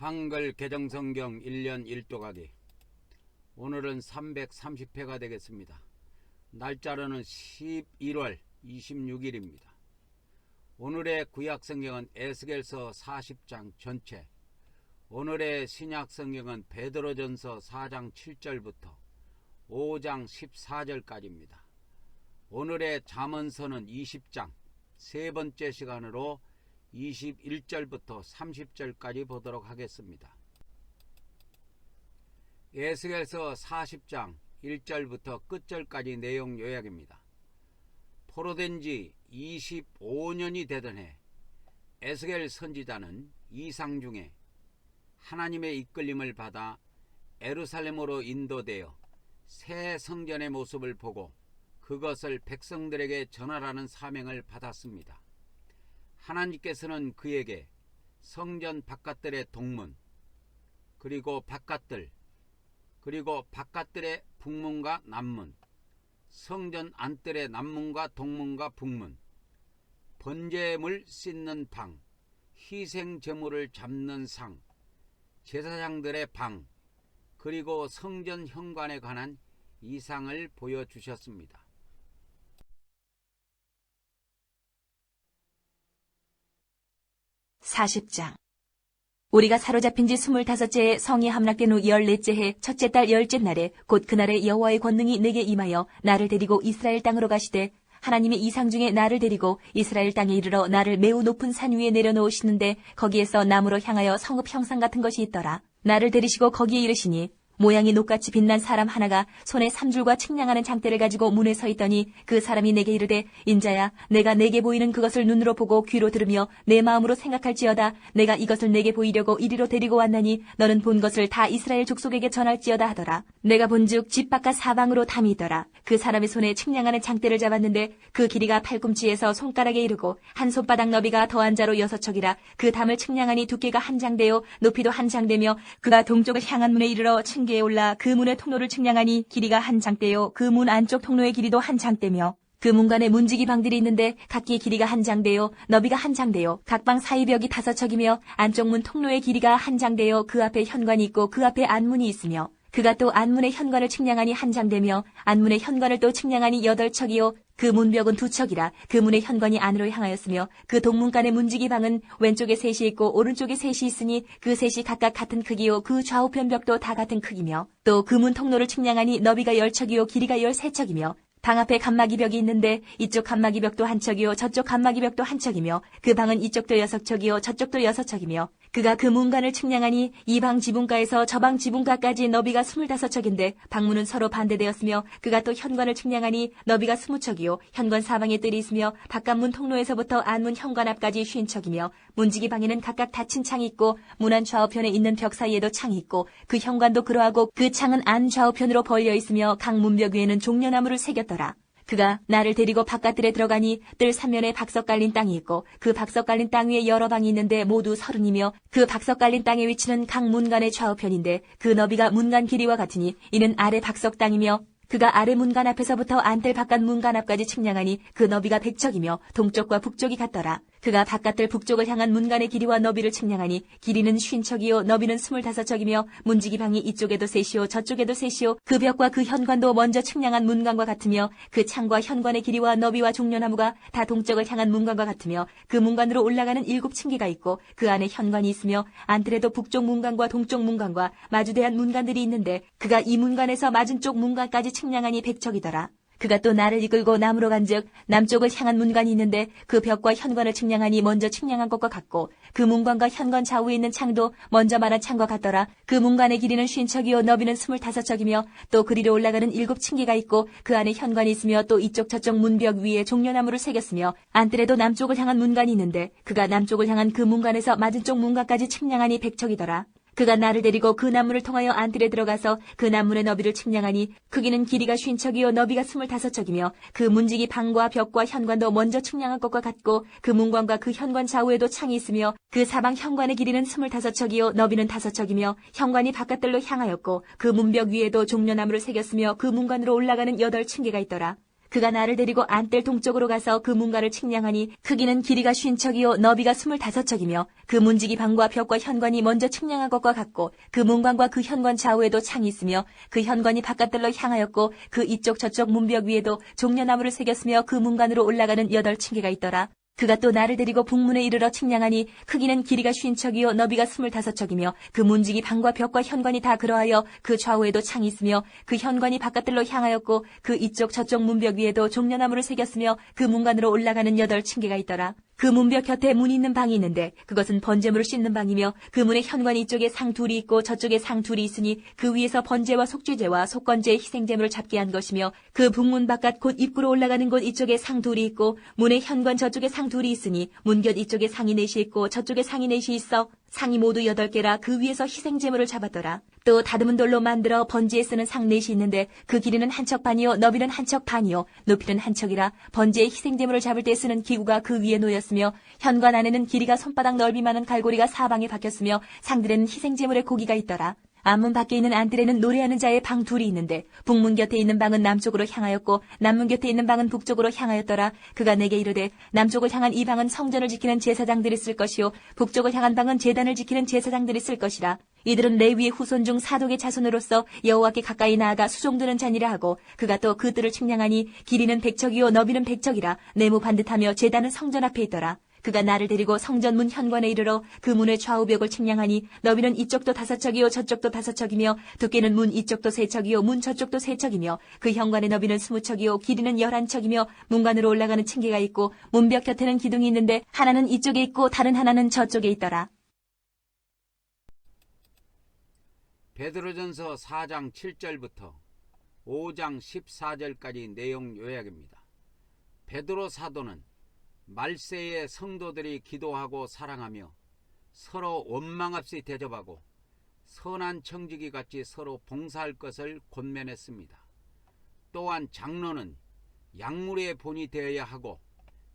한글 개정성경 1년 1조가기. 오늘은 330회가 되겠습니다. 날짜로는 11월 26일입니다. 오늘의 구약성경은 에스겔서 40장 전체, 오늘의 신약성경은 베드로전서 4장 7절부터 5장 14절까지입니다. 오늘의 잠언서는 20장 세 번째 시간으로 21절부터 30절까지 보도록 하겠습니다. 에스겔서 40장 1절부터 끝절까지 내용 요약입니다. 포로된 지 25년이 되던 해 에스겔 선지자는 이상 중에 하나님의 이끌림을 받아 예루살렘으로 인도되어 새 성전의 모습을 보고 그것을 백성들에게 전하라는 사명을 받았습니다. 하나님께서는 그에게 성전 바깥들의 동문, 그리고 바깥들의 북문과 남문, 성전 안뜰의 남문과 동문과 북문, 번제물 씻는 방, 희생 제물을 잡는 상, 제사장들의 방, 그리고 성전 현관에 관한 이상을 보여주셨습니다. (40장) 우리가 사로잡힌 지 25째에 성이 함락된 후 14째 해 첫째 달 10째 날에 곧 그날에 여호와의 권능이 내게 임하여 나를 데리고 이스라엘 땅으로 가시되 하나님의 이상 중에 나를 데리고 이스라엘 땅에 이르러 나를 매우 높은 산 위에 내려놓으시는데 거기에서 나무로 향하여 성읍 형상 같은 것이 있더라. 나를 데리시고 거기에 이르시니 모양이 녹같이 빛난 사람 하나가 손에 삼줄과 측량하는 장대를 가지고 문에 서 있더니 그 사람이 내게 이르되 인자야 내가 내게 보이는 그것을 눈으로 보고 귀로 들으며 내 마음으로 생각할지어다. 내가 이것을 내게 보이려고 이리로 데리고 왔나니 너는 본 것을 다 이스라엘 족속에게 전할지어다 하더라. 내가 본즉 집 바깥 사방으로 담이 있더라. 그 사람의 손에 측량하는 장대를 잡았는데 그 길이가 팔꿈치에서 손가락에 이르고 한 손바닥 너비가 더한 자로 6척이라. 그 담을 측량하니 두께가 한 장대요 높이도 한 장대며 그가 동쪽을 향한 문에 이르러 층계에 올라 그 문의 통로를 측량하니 길이가 한 장대요 그 문 안쪽 통로의 길이도 한 장대며 그 문간에 문지기 방들이 있는데 각기 길이가 한 장대요 너비가 한 장대요 각 방 사이 벽이 5척이며 안쪽 문 통로의 길이가 한 장대요 그 앞에 현관이 있고 그 앞에 안문이 있으며 그가 또 안문의 현관을 측량하니 한 장대며 안문의 현관을 또 측량하니 8척이요 그 문벽은 2척이라. 그 문의 현관이 안으로 향하였으며 그 동문간의 문지기 방은 왼쪽에 셋이 있고 오른쪽에 셋이 있으니 그 셋이 각각 같은 크기요 그 좌우편 벽도 다 같은 크기며 또 그 문 통로를 측량하니 너비가 10척이요 길이가 13척이며 방 앞에 칸막이 벽이 있는데 이쪽 칸막이 벽도 한 척이요 저쪽 칸막이 벽도 한 척이며 그 방은 이쪽도 6척이요 저쪽도 6척이며 그가 그 문간을 측량하니 이 방 지붕가에서 저 방 지붕가까지 너비가 25척인데 방문은 서로 반대되었으며 그가 또 현관을 측량하니 너비가 20척이요 현관 사방에 뜰이 있으며 바깥문 통로에서부터 안문 현관 앞까지 50척이며 문지기 방에는 각각 닫힌 창이 있고 문 안 좌우편에 있는 벽 사이에도 창이 있고 그 현관도 그러하고 그 창은 안 좌우편으로 벌려 있으며 각 문벽 위에는 종려나무를 새겼더라. 그가 나를 데리고 바깥들에 들어가니 뜰 3면에 박석 깔린 땅이 있고 그 박석 깔린 땅 위에 여러 방이 있는데 모두 30이며 그 박석 깔린 땅의 위치는 각 문간의 좌우편인데 그 너비가 문간 길이와 같으니 이는 아래 박석 땅이며 그가 아래 문간 앞에서부터 안뜰 바깥 문간 앞까지 측량하니 그 너비가 100척이며 동쪽과 북쪽이 같더라. 그가 바깥뜰 북쪽을 향한 문간의 길이와 너비를 측량하니 길이는 50척이요 너비는 25척이며 문지기 방이 이쪽에도 셋이요 저쪽에도 셋이요 그 벽과 그 현관도 먼저 측량한 문간과 같으며 그 창과 현관의 길이와 너비와 종려나무가 다 동쪽을 향한 문간과 같으며 그 문간으로 올라가는 7층계가 있고 그 안에 현관이 있으며 안뜰에도 북쪽 문간과 동쪽 문간과 마주대한 문간들이 있는데 그가 이 문간에서 맞은쪽 문간까지 측량하니 100척이더라. 그가 또 나를 이끌고 남으로 간즉 남쪽을 향한 문간이 있는데 그 벽과 현관을 측량하니 먼저 측량한 것과 같고 그 문관과 현관 좌우에 있는 창도 먼저 말한 창과 같더라. 그 문간의 길이는 50척이요 너비는 25척이며 또 그리로 올라가는 7층계가 있고 그 안에 현관이 있으며 또 이쪽 저쪽 문벽 위에 종려나무를 새겼으며 안뜰에도 남쪽을 향한 문간이 있는데 그가 남쪽을 향한 그 문간에서 맞은쪽 문간까지 측량하니 100척이더라. 그가 나를 데리고 그 남문을 통하여 안뜰에 들어가서 그 남문의 너비를 측량하니 크기는 길이가 50척이요 너비가 25척이며 그 문지기 방과 벽과 현관도 먼저 측량한 것과 같고 그 문관과 그 현관 좌우에도 창이 있으며 그 사방 현관의 길이는 25척이요 너비는 5척이며 현관이 바깥들로 향하였고 그 문벽 위에도 종려나무를 새겼으며 그 문관으로 올라가는 8층계가 있더라. 그가 나를 데리고 안뜰 동쪽으로 가서 그 문가를 측량하니 크기는 길이가 50척이요 너비가 25척이며 그 문지기 방과 벽과 현관이 먼저 측량한 것과 같고 그 문관과 그 현관 좌우에도 창이 있으며 그 현관이 바깥들로 향하였고 그 이쪽 저쪽 문벽 위에도 종려나무를 새겼으며 그 문관으로 올라가는 8층계가 있더라. 그가 또 나를 데리고 북문에 이르러 측량하니 크기는 길이가 50척이요 너비가 25척이며 그 문지기 방과 벽과 현관이 다 그러하여 그 좌우에도 창이 있으며 그 현관이 바깥들로 향하였고 그 이쪽 저쪽 문벽 위에도 종려나무를 새겼으며 그 문관으로 올라가는 8층계가 있더라. 그 문벽 곁에 문이 있는 방이 있는데 그것은 번제물을 씻는 방이며 그 문의 현관 이쪽에 상 둘이 있고 저쪽에 상 둘이 있으니 그 위에서 번제와 속죄제와 속건제의 희생제물을 잡게 한 것이며 그 북문 바깥 곧 입구로 올라가는 곳 이쪽에 상 둘이 있고 문의 현관 저쪽에 상 둘이 있으니 문곁 이쪽에 상이 넷이 있고 저쪽에 상이 넷이 있어 상이 모두 8개라. 그 위에서 희생제물을 잡았더라. 또 다듬은 돌로 만들어 번제에 쓰는 상 넷이 있는데 그 길이는 한 척 반이요 너비는 한 척 반이요 높이는 한 척이라. 번제의 희생제물을 잡을 때 쓰는 기구가 그 위에 놓였으며 현관 안에는 길이가 손바닥 넓이만한 갈고리가 사방에 박혔으며 상들에는 희생제물의 고기가 있더라. 앞문 밖에 있는 안뜰에는 노래하는 자의 방 둘이 있는데 북문 곁에 있는 방은 남쪽으로 향하였고 남문 곁에 있는 방은 북쪽으로 향하였더라. 그가 내게 이르되 남쪽을 향한 이 방은 성전을 지키는 제사장들이 쓸 것이요 북쪽을 향한 방은 제단을 지키는 제사장들이 쓸 것이라. 이들은 레위의 후손 중 사독의 자손으로서 여호와께 가까이 나아가 수종드는 자니라 하고 그가 또 그 뜰을 측량하니 길이는 100척이요 너비는 100척이라. 네모 반듯하며 제단은 성전 앞에 있더라. 그가 나를 데리고 성전 문 현관에 이르러 그 문의 좌우벽을 측량하니 너비는 이쪽도 5척이요 저쪽도 5척이며 두께는 문 이쪽도 3척이요 문 저쪽도 3척이며 그 현관의 너비는 20척이요 길이는 11척이며 문관으로 올라가는 층계가 있고 문벽 곁에는 기둥이 있는데 하나는 이쪽에 있고 다른 하나는 저쪽에 있더라. 베드로전서 4장 7절부터 5장 14절까지 내용 요약입니다. 베드로 사도는 말세에 성도들이 기도하고 사랑하며 서로 원망 없이 대접하고 선한 청지기 같이 서로 봉사할 것을 권면했습니다. 또한 장로는 약물의 본이 되어야 하고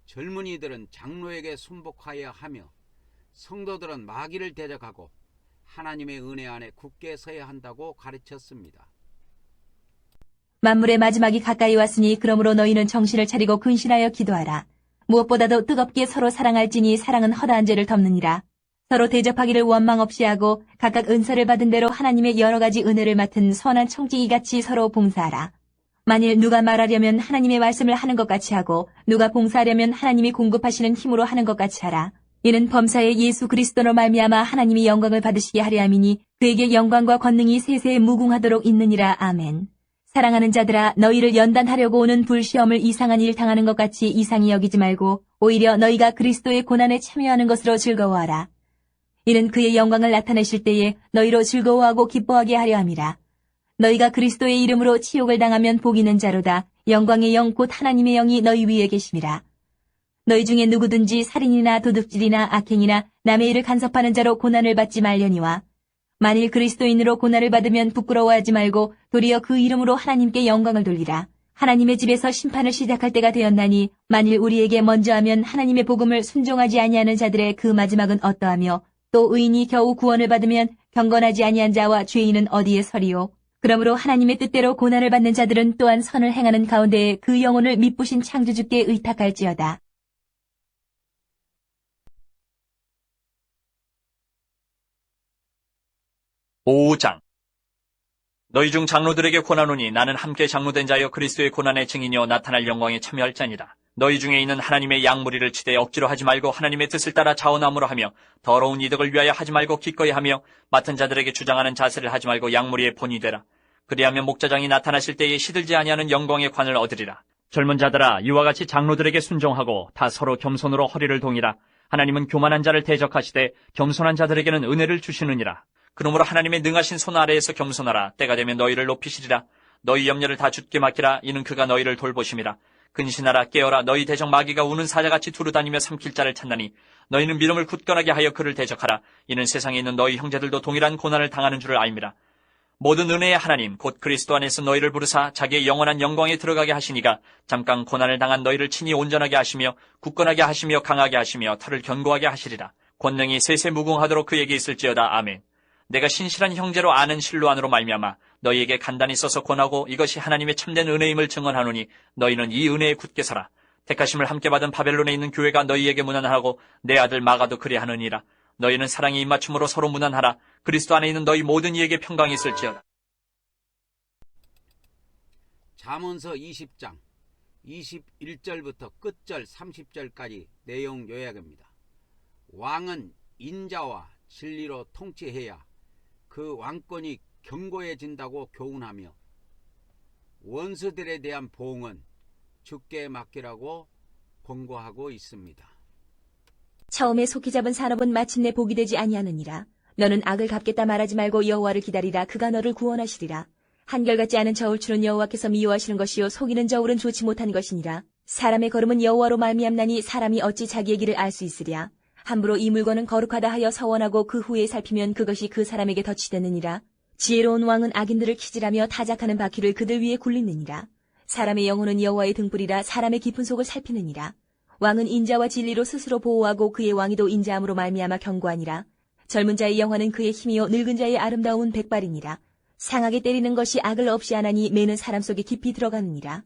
젊은이들은 장로에게 순복하여야 하며 성도들은 마귀를 대적하고 하나님의 은혜 안에 굳게 서야 한다고 가르쳤습니다. 만물의 마지막이 가까이 왔으니 그러므로 너희는 정신을 차리고 근신하여 기도하라. 무엇보다도 뜨겁게 서로 사랑할지니 사랑은 허다한 죄를 덮느니라. 서로 대접하기를 원망 없이 하고 각각 은사를 받은 대로 하나님의 여러 가지 은혜를 맡은 선한 청지기같이 서로 봉사하라. 만일 누가 말하려면 하나님의 말씀을 하는 것 같이 하고 누가 봉사하려면 하나님이 공급하시는 힘으로 하는 것 같이 하라. 이는 범사에 예수 그리스도로 말미암아 하나님이 영광을 받으시게 하려 함이니 그에게 영광과 권능이 세세에 무궁하도록 있느니라. 아멘. 사랑하는 자들아, 너희를 연단하려고 오는 불시험을 이상한 일 당하는 것 같이 이상히 여기지 말고 오히려 너희가 그리스도의 고난에 참여하는 것으로 즐거워하라. 이는 그의 영광을 나타내실 때에 너희로 즐거워하고 기뻐하게 하려 함이라. 너희가 그리스도의 이름으로 치욕을 당하면 복 있는 자로다. 영광의 영 곧 하나님의 영이 너희 위에 계심이라. 너희 중에 누구든지 살인이나 도둑질이나 악행이나 남의 일을 간섭하는 자로 고난을 받지 말려니와 만일 그리스도인으로 고난을 받으면 부끄러워하지 말고 도리어 그 이름으로 하나님께 영광을 돌리라. 하나님의 집에서 심판을 시작할 때가 되었나니 만일 우리에게 먼저 하면 하나님의 복음을 순종하지 아니하는 자들의 그 마지막은 어떠하며 또 의인이 겨우 구원을 받으면 경건하지 아니한 자와 죄인은 어디에 서리요. 그러므로 하나님의 뜻대로 고난을 받는 자들은 또한 선을 행하는 가운데에 그 영혼을 미쁘신 창조주께 의탁할지어다. (5장) 너희 중 장로들에게 권하노니 나는 함께 장로된 자여 그리스도의 고난의 증인이여 나타날 영광에 참여할 자니라. 너희 중에 있는 하나님의 양무리를 치되 억지로 하지 말고 하나님의 뜻을 따라 자원함으로 하며 더러운 이득을 위하여 하지 말고 기꺼이 하며 맡은 자들에게 주장하는 자세를 하지 말고 양무리의 본이 되라. 그리하면 목자장이 나타나실 때에 시들지 아니하는 영광의 관을 얻으리라. 젊은 자들아, 이와 같이 장로들에게 순종하고 다 서로 겸손으로 허리를 동이라. 하나님은 교만한 자를 대적하시되 겸손한 자들에게는 은혜를 주시느니라. 그러므로 하나님의 능하신 손 아래에서 겸손하라. 때가 되면 너희를 높이시리라. 너희 염려를 다 주께 맡기라. 이는 그가 너희를 돌보심이라. 근신하라. 깨어라. 너희 대적 마귀가 우는 사자같이 두루다니며 삼킬 자를 찾나니 너희는 믿음을 굳건하게 하여 그를 대적하라. 이는 세상에 있는 너희 형제들도 동일한 고난을 당하는 줄을 알미라. 모든 은혜의 하나님 곧 그리스도 안에서 너희를 부르사 자기의 영원한 영광에 들어가게 하시니가 잠깐 고난을 당한 너희를 친히 온전하게 하시며 굳건하게 하시며 강하게 하시며 털을 견고하게 하시리라. 권능이 세세 무궁하도록 그에게 있을지어다. 아멘. 내가 신실한 형제로 아는 실로안으로 말미암아 너희에게 간단히 써서 권하고 이것이 하나님의 참된 은혜임을 증언하노니 너희는 이 은혜에 굳게 서라. 택하심을 함께 받은 바벨론에 있는 교회가 너희에게 무난하고 내 아들 마가도 그리하느니라. 너희는 사랑의 입맞춤으로 서로 무난하라. 그리스도 안에 있는 너희 모든 이에게 평강이 있을지어다. 잠언서 20장 21절부터 끝절 30절까지 내용 요약입니다. 왕은 인자와 진리로 통치해야 그 왕권이 견고해진다고 교훈하며 원수들에 대한 보응은 주께 맡기라고 권고하고 있습니다. 처음에 속히 잡은 산업은 마침내 복이 되지 아니하느니라. 너는 악을 갚겠다 말하지 말고 여호와를 기다리라. 그가 너를 구원하시리라. 한결같지 않은 저울추는 여호와께서 미워하시는 것이요 속이는 저울은 좋지 못한 것이니라. 사람의 걸음은 여호와로 말미암나니 사람이 어찌 자기의 길을 알 수 있으랴. 함부로 이 물건은 거룩하다 하여 서원하고 그 후에 살피면 그것이 그 사람에게 덫이 되느니라. 지혜로운 왕은 악인들을 키질하며 타작하는 바퀴를 그들 위에 굴리느니라. 사람의 영혼은 여호와의 등불이라. 사람의 깊은 속을 살피느니라. 왕은 인자와 진리로 스스로 보호하고 그의 왕위도 인자함으로 말미암아 견고하니라. 젊은 자의 영화는 그의 힘이요 늙은 자의 아름다움은 백발이니라. 상하게 때리는 것이 악을 없이 하나니 매는 사람 속에 깊이 들어가느니라.